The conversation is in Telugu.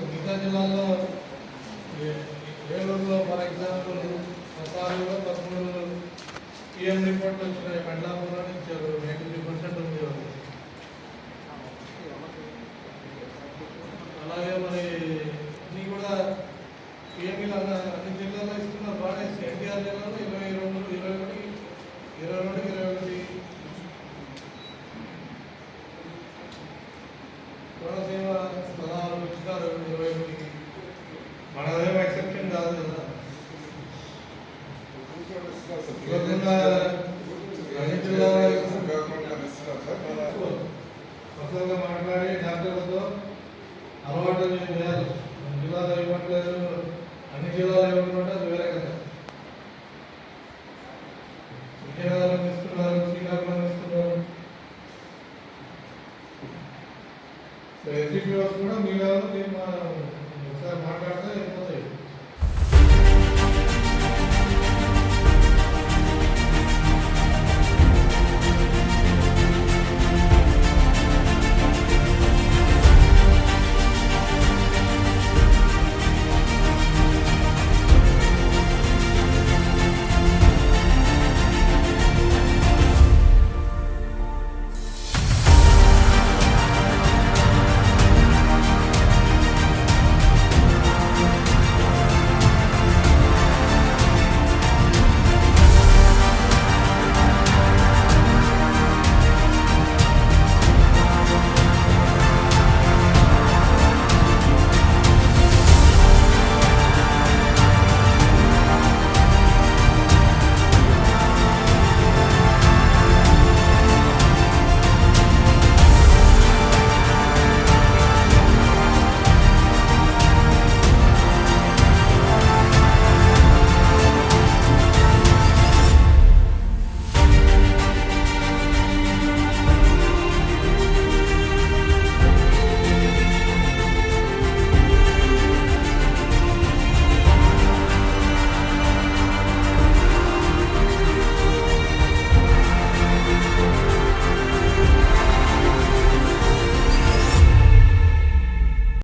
మిగతా జిల్లాలో ఏలూరులో ఫర్ ఎగ్జాంపుల్ ప్రసారంలో 13 పిఎం రిపోర్ట్లు వచ్చినాయి. మండలాపురంలో నుంచి 83% ఉంది. అలాగే మరి ఇది కూడా పిఎంఈలు అన్ని జిల్లాల్లో ఇస్తున్నారు. బాగా ఎన్టీఆర్ జిల్లాలో 22, 21 కోనసీమ 16 ఇస్తారు, 21. మనదేమో ఎక్సెప్షన్ కాదు కదా. అన్ని జిల్లాలో మాట్లాడి డాక్టర్లతో అలవాటు చేయాలి. జిల్లాలో ఇవ్వట్లేదు, అన్ని జిల్లాలో ఇవ్వకుండా అది వేరే కదా. విజయనగరం ఇస్తున్నారు, శ్రీకాకుళం ఇస్తున్నారు. ఎస్డిపిఓస్ కూడా మీ లెవెల్లో